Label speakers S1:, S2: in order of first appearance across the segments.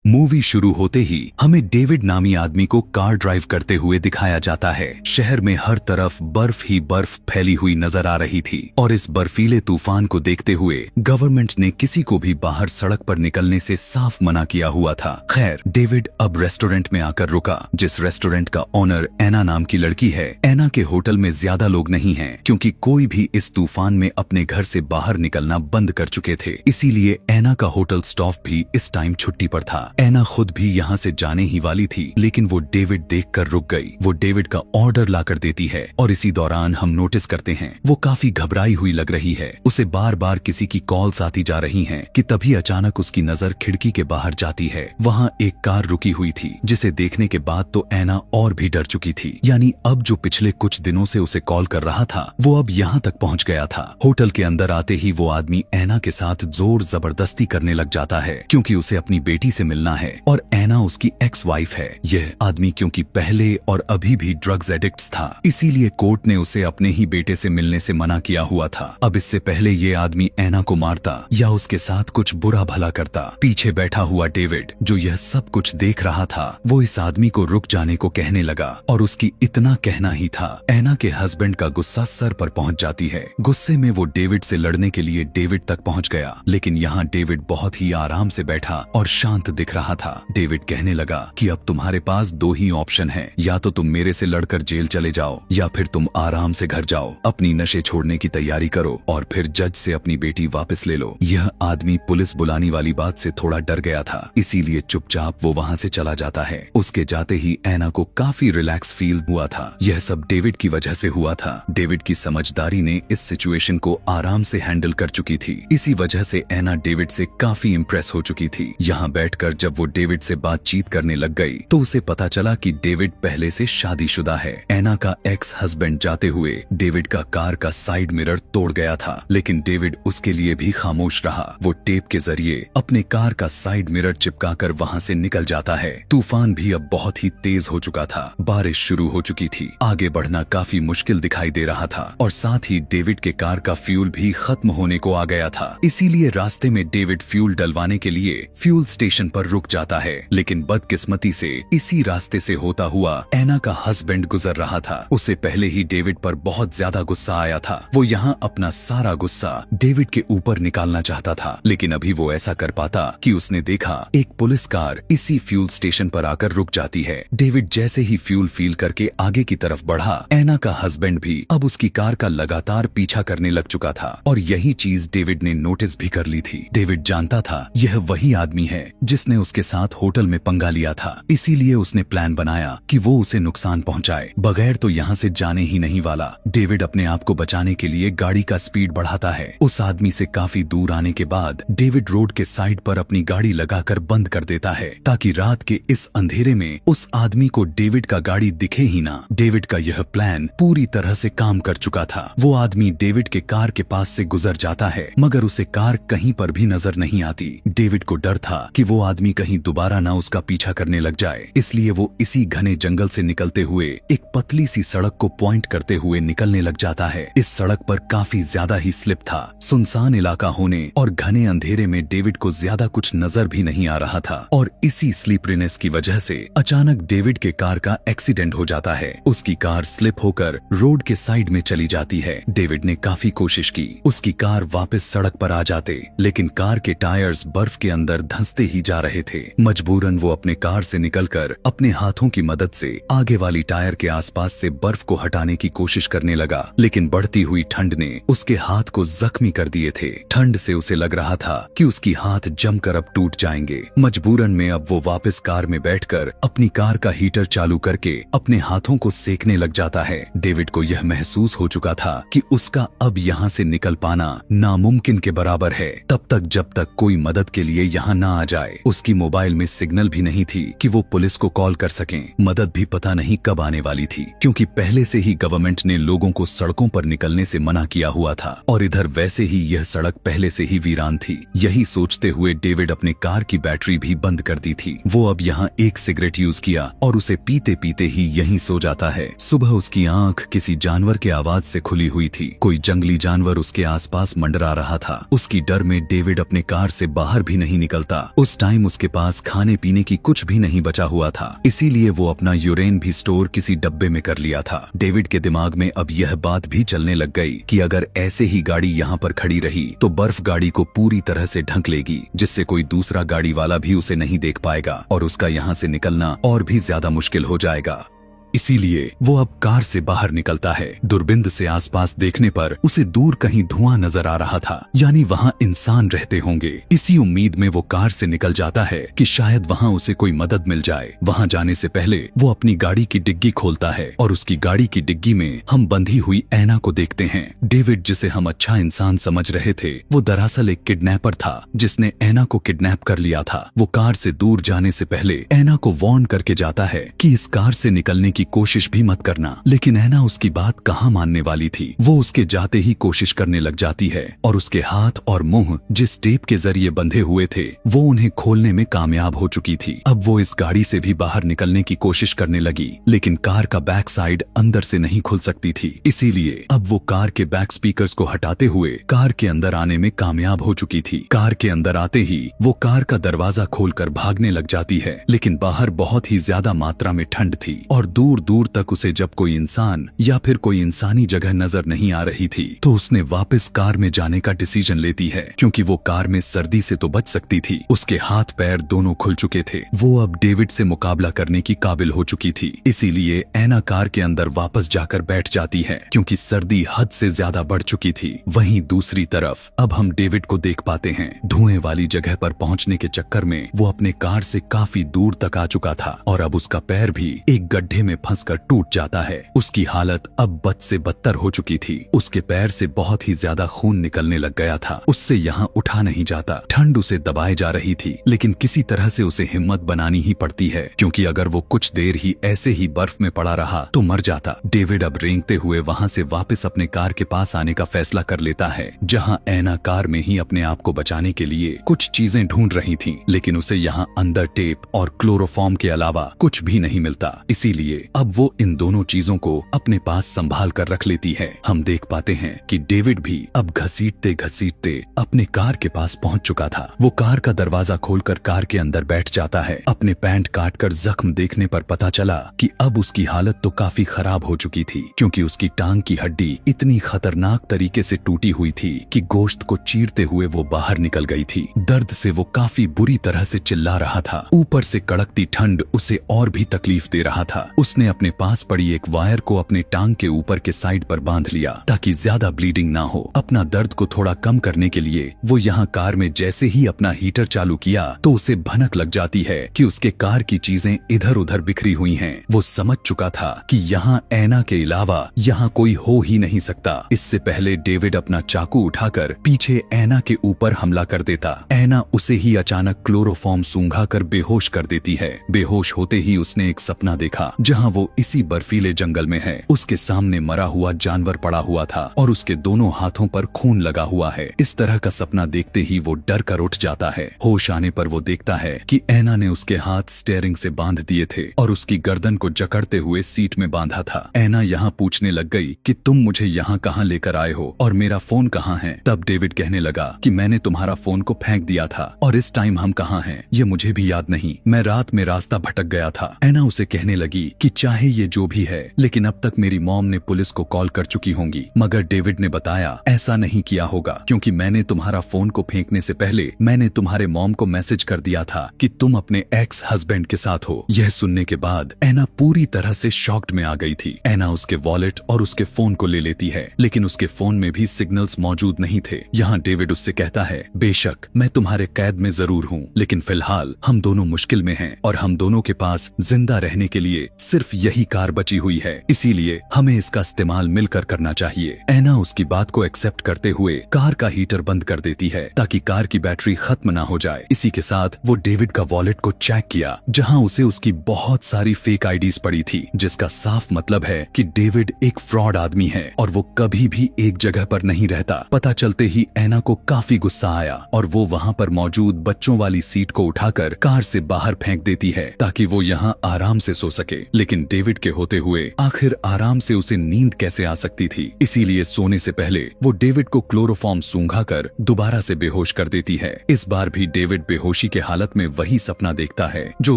S1: Movie शुरू होते ही हमें डेविड नामी आदमी को कार ड्राइव करते हुए दिखाया जाता है। शहर में हर तरफ बर्फ ही बर्फ फैली हुई नजर आ रही थी और इस बर्फीले तूफान को देखते हुए गवर्नमेंट ने किसी को भी बाहर सड़क पर निकलने से साफ मना किया हुआ था। खैर, डेविड अब रेस्टोरेंट में आकर रुका, जिस रेस्टोरेंट का ओनर एना नाम की लड़की है। एना के होटल में ज्यादा लोग नहीं हैं, क्योंकि कोई भी इस तूफान में अपने घर से बाहर निकलना बंद कर चुके थे। इसीलिए एना का होटल स्टाफ भी इस टाइम छुट्टी पर था। एना खुद भी यहाँ से जाने ही वाली थी, लेकिन वो डेविड देखकर रुक गई। वो डेविड का ऑर्डर लाकर देती है और इसी दौरान हम नोटिस करते हैं वो काफी घबराई हुई लग रही है। उसे बार बार किसी की कॉल्स आती जा रही हैं कि तभी अचानक उसकी नजर खिड़की के बाहर जाती है। वहाँ एक कार रुकी हुई थी, जिसे देखने के बाद तो एना और भी डर चुकी थी। यानी अब जो पिछले कुछ दिनों से उसे कॉल कर रहा था, वो अब यहाँ तक पहुँच गया था। होटल के अंदर आते ही वो आदमी एना के साथ जोर जबरदस्ती करने लग जाता है, क्योंकि उसे अपनी बेटी से मिलना है और एना उसकी एक्स वाइफ है। यह आदमी क्योंकि पहले और अभी भी ड्रग्स एडिक्ट्स था, इसीलिए कोर्ट ने उसे अपने ही बेटे से मिलने से मना किया हुआ था। अब इससे पहले ये आदमी एना को मारता या उसके साथ कुछ बुरा भला करता, पीछे बैठा हुआ डेविड जो यह सब कुछ देख रहा था, वो इस आदमी को रुक जाने को कहने लगा और उसकी इतना कहना ही था। एना के हस्बैंड का गुस्सा सर पर पहुंच जाती है। गुस्से में वो डेविड से लड़ने के लिए डेविड तक पहुंच गया, लेकिन यहाँ डेविड बहुत ही आराम से बैठा और शांत दिख रहा था। डेविड कहने लगा कि अब तुम्हारे पास दो ही ऑप्शन है, या तो तुम मेरे से लड़कर जेल चले जाओ या फिर तुम आराम से घर जाओ, अपनी नशे छोड़ने की तैयारी करो और फिर जज से अपनी बेटी वापस ले लो। यह आदमी पुलिस बुलाने वाली बात से थोड़ा डर गया था, इसीलिए चुपचाप वो वहाँ से चला जाता है। उसके जाते ही एना को काफी रिलैक्स फील हुआ था। यह सब डेविड की वजह से हुआ था। डेविड की समझदारी ने इस सिचुएशन को आराम से हैंडल कर चुकी थी। इसी वजह से एना डेविड से काफी इम्प्रेस हो चुकी थी। यहाँ बैठकर जब वो डेविड से बातचीत करने लग गई तो उसे पता चला कि डेविड पहले से शादीशुदा है। एना का एक्स हस्बैंड जाते हुए डेविड का कार का साइड मिरर तोड़ गया था, लेकिन डेविड उसके लिए भी खामोश रहा। वो टेप के जरिए अपने कार का साइड मिरर चिपकाकर वहाँ से निकल जाता है। तूफान भी अब बहुत ही तेज हो चुका था। बारिश शुरू हो चुकी थी। आगे बढ़ना काफी मुश्किल दिखाई दे रहा था और साथ ही डेविड के कार का फ्यूल भी खत्म होने को आ गया था। इसीलिए रास्ते में डेविड फ्यूल डलवाने के लिए फ्यूल स्टेशन पर रुक जाता है, लेकिन बदकिस्मती से इसी रास्ते से होता हुआ एना का हस्बैंड गुजर रहा था। उसे पहले ही डेविड पर बहुत ज्यादा गुस्सा आया था। वो यहाँ अपना सारा गुस्सा डेविड के ऊपर निकालना चाहता था, लेकिन अभी वो ऐसा कर पाता कि उसने देखा एक पुलिस कार इसी फ्यूल स्टेशन पर आकर रुक जाती है। डेविड जैसे ही फ्यूल फील करके आगे की तरफ बढ़ा, एना का हस्बैंड भी अब उसकी कार का लगातार पीछा करने लग चुका था और यही चीज डेविड ने नोटिस भी कर ली थी। डेविड जानता था यह वही आदमी है जिसने उसके साथ होटल में पंगा लिया था, इसीलिए उसने प्लान बनाया कि वो उसे नुकसान पहुंचाए। बगैर तो यहाँ से जाने ही नहीं वाला। डेविड अपने आप को बचाने के लिए गाड़ी का स्पीड बढ़ाता है। उस आदमी से काफी दूर आने के बाद डेविड रोड के साइड पर अपनी गाड़ी लगाकर बंद कर देता है, ताकि रात के इस अंधेरे में उस आदमी को डेविड का गाड़ी दिखे ही ना। डेविड का यह प्लान पूरी तरह से काम कर चुका था। वो आदमी डेविड के कार के पास से गुजर जाता है, मगर उसे कार कहीं पर भी नजर नहीं आती। डेविड को डर था कि वो आदमी कहीं दोबारा ना उसका पीछा करने लग जाए, इसलिए वो इसी घने जंगल से निकलते हुए एक पतली सी सड़क को पॉइंट करते हुए निकलने लग जाता है। इस सड़क पर काफी ज्यादा ही स्लिप था। सुनसान इलाका होने और घने अंधेरे में डेविड को ज्यादा कुछ नजर भी नहीं आ रहा था और इसी स्लीपरीनेस की वजह से अचानक डेविड के कार का एक्सीडेंट हो जाता है। उसकी कार स्लिप होकर रोड के साइड में चली जाती है। डेविड ने काफी कोशिश की उसकी कार वापस सड़क पर आ जाते, लेकिन कार के टायर्स बर्फ के अंदर धंसते ही जा रहे थे। मजबूरन वो अपने कार से निकलकर अपने हाथों की मदद से आगे वाली टायर के आसपास से बर्फ को हटाने की कोशिश करने लगा, लेकिन बढ़ती हुई ठंड ने उसके हाथ को जख्मी कर दिए थे। ठंड से उसे लग रहा था कि उसकी हाथ जमकर अब टूट जाएंगे। मजबूरन में अब वो वापस कार में बैठकर अपनी कार का हीटर चालू करके अपने हाथों को सेकने लग जाता है। डेविड को यह महसूस हो चुका था कि उसका अब यहाँ से निकल पाना नामुमकिन के बराबर है, तब तक जब तक कोई मदद के लिए यहाँ ना आ जाए। उसकी मोबाइल में सिग्नल भी नहीं थी कि वो पुलिस को कॉल कर सकें। मदद भी पता नहीं कब आने वाली थी, क्योंकि पहले से ही गवर्नमेंट ने लोगों को सड़कों पर निकलने से मना किया हुआ था और इधर वैसे ही यह सड़क पहले से ही वीरान थी। यही सोचते हुए डेविड अपने कार की बैटरी भी बंद कर दी थी। वो अब यहाँ एक सिगरेट यूज किया और उसे पीते पीते ही यहीं सो जाता है। सुबह उसकी आंख किसी जानवर के आवाज से खुली हुई थी। कोई जंगली जानवर उसके आसपास मंडरा रहा था। उसकी डर में डेविड अपने कार से बाहर भी नहीं निकलता। उस टाइम उसके पास खाने पीने की कुछ भी नहीं बचा हुआ था, इसीलिए वो अपना यूरेन भी स्टोर किसी डब्बे में कर लिया था। डेविड के दिमाग में अब यह बात भी चलने लग गई कि अगर ऐसे ही गाड़ी यहाँ पर खड़ी रही तो बर्फ गाड़ी को पूरी तरह से ढक लेगी, जिससे कोई दूसरा गाड़ी वाला भी उसे नहीं देख पाएगा और उसका यहाँ से निकलना और भी ज्यादा मुश्किल हो जाएगा। इसीलिए वो अब कार से बाहर निकलता है। दूरबीन से आसपास देखने पर उसे दूर कहीं धुआं नजर आ रहा था, यानी वहां इंसान रहते होंगे। इसी उम्मीद में वो कार से निकल जाता है कि शायद वहां उसे कोई मदद मिल जाए। वहां जाने से पहले वो अपनी गाड़ी की डिग्गी खोलता है और उसकी गाड़ी की डिग्गी में हम बंधी हुई ऐना को देखते हैं। डेविड, जिसे हम अच्छा इंसान समझ रहे थे, वो दरअसल एक किडनैपर था जिसने ऐना को किडनैप कर लिया था। वो कार से दूर जाने से पहले ऐना को वार्न करके जाता है कि इस कार से निकलने की कोशिश भी मत करना, लेकिन ऐना उसकी बात कहाँ मानने वाली थी। वो उसके जाते ही कोशिश करने लग जाती है और उसके हाथ और मुंह जिस टेप के जरिए बंधे हुए थे वो उन्हें खोलने में कामयाब हो चुकी थी। अब वो इस गाड़ी से भी बाहर निकलने की कोशिश करने लगी, लेकिन कार का बैक साइड अंदर से नहीं खुल सकती थी। इसीलिए अब वो कार के बैक स्पीकर्स को हटाते हुए कार के अंदर आने में कामयाब हो चुकी थी। कार के अंदर आते ही वो कार का दरवाजा खोलकर भागने लग जाती है, लेकिन बाहर बहुत ही ज्यादा मात्रा में ठंड थी और दूर दूर तक उसे जब कोई इंसान या फिर कोई इंसानी जगह नजर नहीं आ रही थी तो उसने वापस कार में जाने का डिसीजन लेती है, क्योंकि वो कार में सर्दी से तो बच सकती थी। उसके हाथ पैर दोनों खुल चुके थे। वो अब डेविड से मुकाबला करने की काबिल हो चुकी थी। इसीलिए ऐना कार के अंदर वापस जाकर बैठ जाती है, क्योंकि सर्दी हद से ज्यादा बढ़ चुकी थी। वहीं दूसरी तरफ अब हम डेविड को देख पाते हैं। धुएं वाली जगह पर पहुंचने के चक्कर में वो अपने कार से काफी दूर तक आ चुका था और अब उसका पैर भी एक गड्ढे में फंसकर टूट जाता है। उसकी हालत अब बद से बदतर हो चुकी थी। उसके पैर से बहुत ही ज्यादा खून निकलने लग गया था। उससे यहाँ उठा नहीं जाता। ठंड उसे दबाए जा रही थी, लेकिन किसी तरह से उसे हिम्मत बनानी ही पड़ती है, क्योंकि अगर वो कुछ देर ही ऐसे ही बर्फ में पड़ा रहा तो मर जाता। डेविड अब रेंगते हुए वहाँ से वापस अपने कार के पास आने का फैसला कर लेता है, जहाँ ऐना कार में ही अपने आप को बचाने के लिए कुछ चीजें ढूंढ रही थी, लेकिन उसे यहाँ अंदर टेप और क्लोरोफॉर्म के अलावा कुछ भी नहीं मिलता। इसीलिए अब वो इन दोनों चीजों को अपने पास संभाल कर रख लेती है। हम देख पाते हैं कि डेविड भी अब घसीटते घसीटते अपने कार के पास पहुंच चुका था। वो कार का दरवाजा खोलकर कार के अंदर बैठ जाता है। अपने पैंट काटकर जख्म देखने पर पता चला कि अब उसकी हालत तो काफी खराब हो चुकी थी, क्योंकि उसकी टांग की हड्डी इतनी खतरनाक तरीके से टूटी हुई थी कि गोश्त को चीरते हुए वो बाहर निकल गई थी। दर्द से वो काफी बुरी तरह से चिल्ला रहा था। ऊपर से कड़कती ठंड उसे और भी तकलीफ दे रहा था। उसने अपने पास पड़ी एक वायर को अपने टांग के ऊपर के साइड पर बांध लिया ताकि ज्यादा ब्लीडिंग ना हो। अपना दर्द को थोड़ा कम करने के लिए वो यहाँ कार में जैसे ही अपना हीटर चालू किया तो उसे भनक लग जाती है कि उसके कार की चीजें इधर उधर बिखरी हुई हैं। वो समझ चुका था कि यहाँ ऐना के अलावा यहाँ कोई हो ही नहीं सकता। इससे पहले डेविड अपना चाकू उठाकर पीछे ऐना के ऊपर हमला कर देता। ऐना उसे ही अचानक क्लोरोफॉर्म सूंघा कर बेहोश कर देती है। बेहोश होते ही उसने एक सपना देखा, जहाँ वो इसी बर्फीले जंगल में है। उसके सामने मरा हुआ जानवर पड़ा हुआ था और उसके दोनों हाथों पर खून लगा हुआ है। इस तरह का सपना देखते ही वो डर कर उठ जाता है। होश आने पर वो देखता है कि ऐना ने उसके हाथ स्टीयरिंग से बांध दिए थे और उसकी गर्दन को जकड़ते हुए सीट में बांधा था। ऐना यहाँ पूछने लग गई कि तुम मुझे यहाँ कहाँ लेकर आए हो और मेरा फोन कहाँ है। तब डेविड कहने लगा कि मैंने तुम्हारा फोन को फेंक दिया था और इस टाइम हम कहाँ हैं ये मुझे भी याद नहीं, मैं रात में रास्ता भटक गया था। ऐना उसे कहने लगी कि चाहे ये जो भी है, लेकिन अब तक मेरी मॉम ने पुलिस को कॉल कर चुकी होंगी। मगर डेविड ने बताया ऐसा नहीं किया होगा, क्योंकि मैंने तुम्हारा फोन को फेंकने से पहले मैंने तुम्हारे मॉम को मैसेज कर दिया था कि तुम अपने एक्स हस्बैंड के साथ हो। यह सुनने के बाद ऐना पूरी तरह से शॉक्ड में आ गई थी। ऐना उसके वॉलेट और उसके फोन को ले लेती है, लेकिन उसके फोन में भी सिग्नल्स मौजूद नहीं थे। यहाँ डेविड उससे कहता है, बेशक मैं तुम्हारे कैद में जरूर हूँ, लेकिन फिलहाल हम दोनों मुश्किल में हैं और हम दोनों के पास जिंदा रहने के लिए सिर्फ यही कार बची हुई है, इसीलिए हमें इसका इस्तेमाल मिलकर करना चाहिए। ऐना उसकी बात को एक्सेप्ट करते हुए कार का हीटर बंद कर देती है ताकि कार की बैटरी खत्म ना हो जाए। इसी के साथ वो डेविड का वॉलेट को चेक किया, जहां उसे उसकी बहुत सारी फेक आईडीज पड़ी थी, जिसका साफ मतलब है कि डेविड एक फ्रॉड आदमी है और वो कभी भी एक जगह पर नहीं रहता। पता चलते ही ऐना को काफी गुस्सा आया और वो वहां पर मौजूद बच्चों वाली सीट को उठाकर कार से बाहर फेंक देती है ताकि वो यहाँ आराम से सो सके। लेकिन डेविड के होते हुए आखिर आराम से उसे नींद कैसे आ सकती थी। इसीलिए सोने से पहले वो डेविड को क्लोरोफॉर्म सूंघाकर दोबारा से बेहोश कर देती है। इस बार भी डेविड बेहोशी के हालत में वही सपना देखता है जो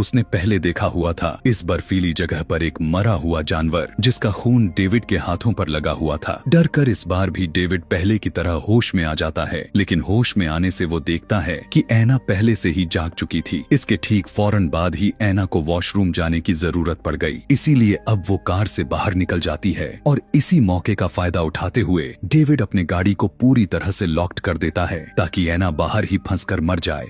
S1: उसने पहले देखा हुआ था। इस बर्फीली जगह पर एक मरा हुआ जानवर जिसका खून डेविड के हाथों पर लगा हुआ था। डर कर इस बार भी डेविड पहले की तरह होश में आ जाता है, लेकिन होश में आने से वो देखता है कि ऐना पहले से ही जाग चुकी थी। इसके ठीक फौरन बाद ही ऐना को वॉशरूम जाने की जरूरत पड़ गई, इसीलिए अब वो कार से बाहर निकल जाती है और इसी मौके का फायदा उठाते हुए डेविड अपने गाड़ी को पूरी तरह से लॉक्ड कर देता है ताकि ऐना बाहर ही फंसकर मर जाए।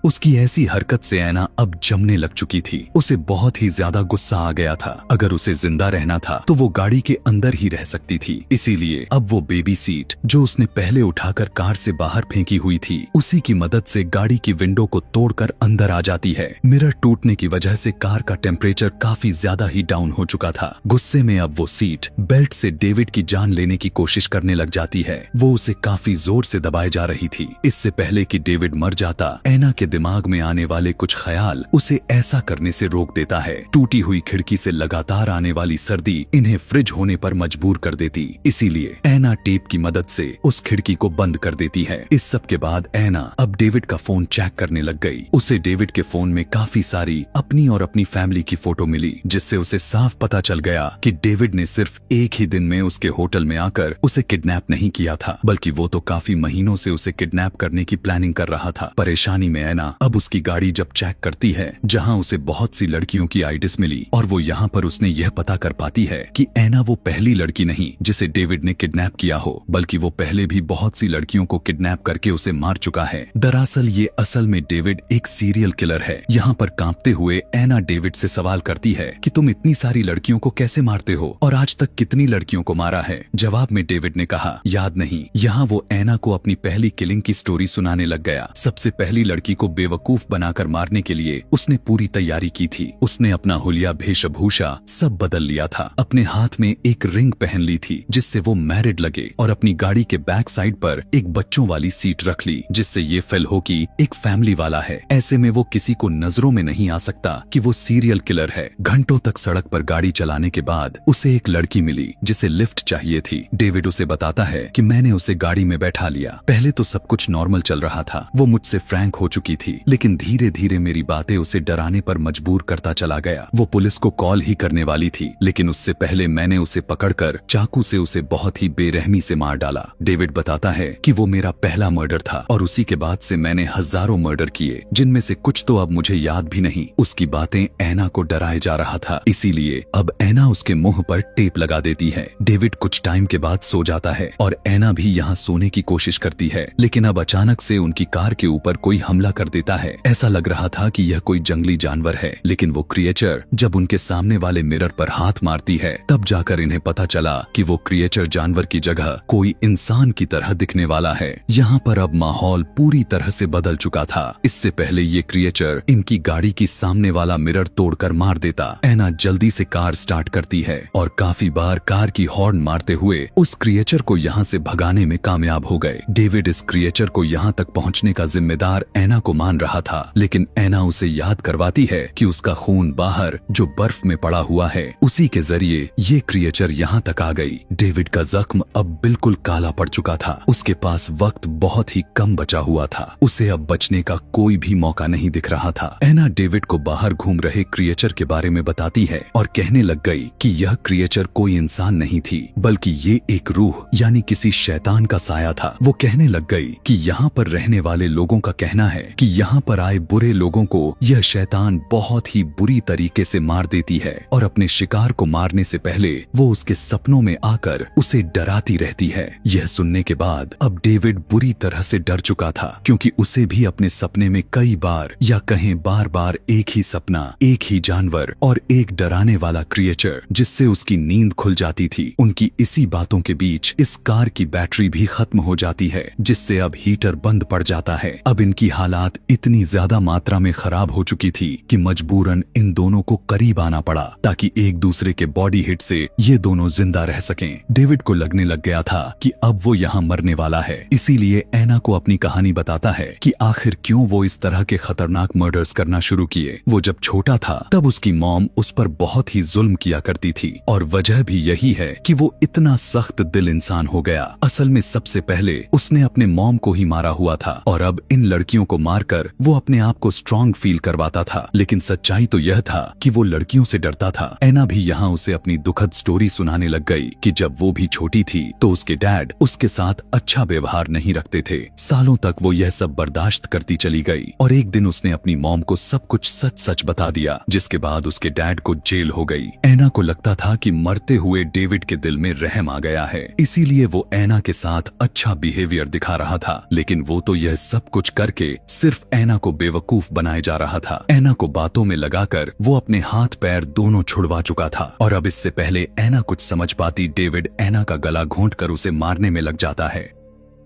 S1: उसकी ऐसी हरकत से ऐना अब जमने लग चुकी थी। उसे बहुत ही ज्यादा गुस्सा आ गया था। अगर उसे जिंदा रहना था तो वो गाड़ी के अंदर ही रह सकती थी। इसीलिए अब वो बेबी सीट जो उसने पहले उठाकर कार से बाहर फेंकी हुई थी, उसी की मदद से गाड़ी की विंडो को तोड़कर अंदर आ जाती है। मिरर टूटने की वजह से कार का टेम्परेचर काफी ज्यादा ही डाउन हो चुका था। गुस्से में अब वो सीट बेल्ट से डेविड की जान लेने की कोशिश करने लग जाती है। वो उसे काफी जोर से दबाए जा रही थी। इससे पहले कि डेविड मर जाता, ऐना के दिमाग में आने वाले कुछ ख्याल उसे ऐसा करने से रोक देता है। टूटी हुई खिड़की से लगातार आने वाली सर्दी इन्हें फ्रिज होने पर मजबूर कर देती। इसीलिए ऐना टेप की मदद से उस खिड़की को बंद कर देती है। इस सब के बाद ऐना अब डेविड का फोन चेक करने लग गई। उसे डेविड के फोन में काफी सारी अपनी और अपनी फैमिली की फोटो मिली, जिससे उसे साफ पता चल गया कि डेविड ने सिर्फ एक ही दिन में उसके होटल में आकर उसे किडनैप नहीं किया था, बल्कि वो तो काफी महीनों से उसे किडनैप करने की प्लानिंग कर रहा था। परेशानी में ऐना अब उसकी गाड़ी जब चेक करती है, जहां उसे बहुत सी लड़कियों की आईडीज मिली, और वो यहाँ पर उसने यह पता कर पाती है कि ऐना वो पहली लड़की नहीं जिसे डेविड ने किडनैप किया हो, बल्कि वो पहले भी बहुत सी लड़कियों को किडनैप करके उसे मार चुका है। दरअसल ये असल में डेविड एक सीरियल किलर है। यहाँ पर कांपते हुए ऐना डेविड से सवाल करती है कि तुम इतनी सारी लड़कियों को कैसे मारते हो और आज तक कितनी लड़कियों को मारा है। जवाब में डेविड ने कहा, याद नहीं। यहाँ वो ऐना को अपनी पहली किलिंग की स्टोरी सुनाने लग गया। सबसे पहली लड़की को बेवकूफ बनाकर मारने के लिए उसने पूरी तैयारी की थी। उसने अपना हुलिया, वेशभूषा सब बदल लिया था। अपने हाथ में एक रिंग पहन ली थी जिससे वो मैरिड लगे, और अपनी गाड़ी के बैक साइड पर एक बच्चों वाली सीट रख ली जिससे ये फील हो कि एक फैमिली वाला है। ऐसे में वो किसी को नजरों में नहीं आ सकता कि वो सीरियल किलर है। घंटों तक सड़क पर गाड़ी चलाने के बाद उसे एक लड़की मिली जिसे लिफ्ट चाहिए थी। डेविड उसे बताता है कि मैंने उसे गाड़ी में बैठा लिया। पहले तो सब कुछ नॉर्मल चल रहा था, वो मुझसे फ्रैंक हो चुकी थी, लेकिन धीरे धीरे मेरी बातें उसे डराने पर मजबूर करता चला गया। वो पुलिस को कॉल ही करने वाली थी, लेकिन उससे पहले मैंने उसे पकड़कर चाकू से उसे बहुत ही बेरहमी से मार डाला। डेविड बताता है कि वो मेरा पहला मर्डर था और उसी के बाद से मैंने हजारों मर्डर किए, जिनमें से कुछ तो अब मुझे याद भी नहीं। उसकी बातें ऐना को डराए जा रहा था, इसीलिए अब ऐना उसके मुंह पर टेप लगा देती है। डेविड कुछ टाइम के बाद सो जाता है और ऐना भी यहाँ सोने की कोशिश करती है, लेकिन अब अचानक से उनकी कार के ऊपर कोई हमला कर देता है। ऐसा लग रहा था कि यह कोई जंगली जानवर है, लेकिन वो क्रिएचर जब उनके सामने वाले मिरर पर हाथ मारती है, तब जाकर इन्हें पता चला कि वो क्रिएचर जानवर की जगह कोई इंसान की तरह दिखने वाला है। यहाँ पर अब माहौल पूरी तरह से बदल चुका था। इससे पहले ये क्रिएचर इनकी गाड़ी की सामने वाला मिरर तोड़कर मार देता। ऐना जल्दी से कार स्टार्ट करती है और काफी बार कार की हॉर्न मारते हुए उस क्रिएचर को यहाँ से भगाने में कामयाब हो गए। डेविड इस क्रिएचर को यहाँ तक पहुँचने का जिम्मेदार ऐना को मान रहा था, लेकिन ऐना उसे याद करवाती है कि उसका खून बाहर जो बर्फ में पड़ा हुआ है, उसी के जरिए ये क्रिएचर यहाँ तक आ गई। डेविड का जख्म अब बिल्कुल काला पड़ चुका था। उसके पास वक्त बहुत ही कम बचा हुआ था। उसे अब बचने का कोई भी मौका नहीं दिख रहा था। ऐना डेविड को बाहर घूम रहे क्रिएचर के बारे में बताती है और कहने लग गई कि यह क्रिएचर कोई इंसान नहीं थी, बल्कि ये एक रूह यानी किसी शैतान का साया था। वो कहने लग गई कि यहाँ पर रहने वाले लोगों का कहना है कि यहाँ पर आए बुरे लोगों को यह शैतान बहुत ही बुरी तरीके से मार देती है और अपने शिकार को मारने से पहले वो उसके सपनों में आकर उसे डराती रहती है। यह सुनने के बाद अब डेविड बुरी तरह से डर चुका था, क्योंकि उसे भी अपने सपने में कई बार या कहें बार बार एक ही सपना, एक ही जानवर और एक डराने वाला क्रिएचर जिससे उसकी नींद खुल जाती थी। उनकी इसी बातों के बीच इस कार की बैटरी भी खत्म हो जाती है, जिससे अब हीटर बंद पड़ जाता है। अब इनकी हालात इतनी ज्यादा मात्रा में खराब हो चुकी थी कि मजबूरन इन दोनों को करीब आना पड़ा ताकि एक दूसरे के बॉडी हिट से ये दोनों जिंदा रह सकें। डेविड को लगने लग गया था कि अब वो यहाँ मरने वाला है, इसीलिए एना को अपनी कहानी बताता है कि आखिर क्यों वो इस तरह के खतरनाक मर्डर्स करना शुरू किए। वो जब छोटा था तब उसकी मॉम उस पर बहुत ही जुल्म किया करती थी और वजह भी यही है कि वो इतना सख्त दिल इंसान हो गया। असल में सबसे पहले उसने अपने मॉम को ही मारा हुआ था और अब इन लड़कियों को मारकर वो अपने आप को स्ट्रॉन्ग फील करवाता था। लेकिन सच्चाई तो यह था कि वो लड़कियों से डरता था। एना भी यहाँ उसे अपनी दुखद स्टोरी सुनाने लग गई कि जब वो भी छोटी थी तो उसके डैड उसके साथ अच्छा व्यवहार नहीं रखते थे। सालों तक वो यह सब बर्दाश्त करती चली गई और एक दिन उसने अपनी मॉम को सब कुछ सच सच बता दिया, जिसके बाद उसके डैड को जेल हो गई। एना को लगता था कि मरते हुए डेविड के दिल में रहम आ गया है, इसीलिए वो एना के साथ अच्छा बिहेवियर दिखा रहा था। लेकिन वो तो यह सब कुछ करके सिर्फ एना को बेवकूफ बनाए जा रहा था। एना को बातों में लगाकर वो अपने हाथ पैर दोनों छुड़वा चुका था और अब इससे पहले एना कुछ समझ पाती, डेविड एना का गला घोंटकर उसे मारने में लग जाता है।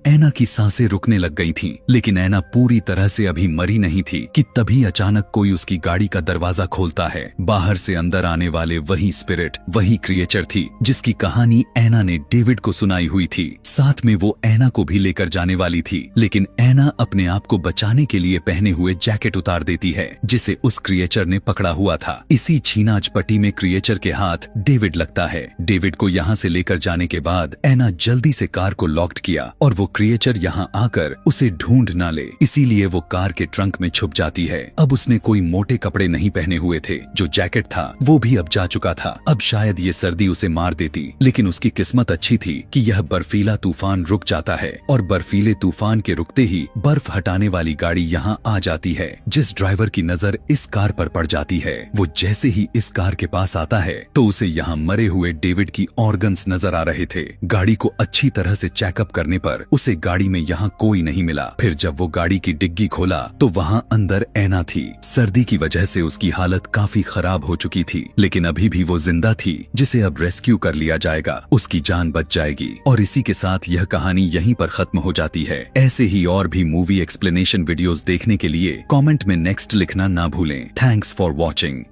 S1: एना की सांसें रुकने लग गई थीं, लेकिन एना पूरी तरह से अभी मरी नहीं थी कि तभी अचानक कोई उसकी गाड़ी का दरवाजा खोलता है। बाहर से अंदर आने वाले वही स्पिरिट, वही क्रिएचर थी जिसकी कहानी एना ने डेविड को सुनाई हुई थी। साथ में वो एना को भी लेकर जाने वाली थी, लेकिन एना अपने आप को बचाने के लिए पहने हुए जैकेट उतार देती है जिसे उस क्रिएचर ने पकड़ा हुआ था। इसी छीनाच पट्टी में क्रिएचर के हाथ डेविड लगता है। डेविड को यहाँ से लेकर जाने के बाद एना जल्दी से कार को लॉक्ड किया और वो क्रिएचर यहाँ आकर उसे ढूंढ ना ले, इसीलिए वो कार के ट्रंक में छुप जाती है। अब उसने कोई मोटे कपड़े नहीं पहने हुए थे, जो जैकेट था वो भी अब जा चुका था। अब शायद ये सर्दी उसे मार देती, लेकिन उसकी किस्मत अच्छी थी कि यह बर्फीला तूफान रुक जाता है और बर्फीले तूफान के रुकते ही बर्फ हटाने वाली गाड़ी यहाँ आ जाती है। जिस ड्राइवर की नजर इस कार पर पड़ जाती है, वो जैसे ही इस कार के पास आता है तो उसे यहाँ मरे हुए डेविड की ऑर्गन्स नजर आ रहे थे। गाड़ी को अच्छी तरह से चेकअप करने पर उसे गाड़ी में यहाँ कोई नहीं मिला। फिर जब वो गाड़ी की डिग्गी खोला तो वहाँ अंदर एना थी। सर्दी की वजह से उसकी हालत काफी खराब हो चुकी थी, लेकिन अभी भी वो जिंदा थी, जिसे अब रेस्क्यू कर लिया जाएगा। उसकी जान बच जाएगी और इसी के साथ यह कहानी यहीं पर खत्म हो जाती है। ऐसे ही और भी मूवी एक्सप्लेनेशन वीडियोस देखने के लिए कमेंट में नेक्स्ट लिखना ना भूलें। Thanks for watching.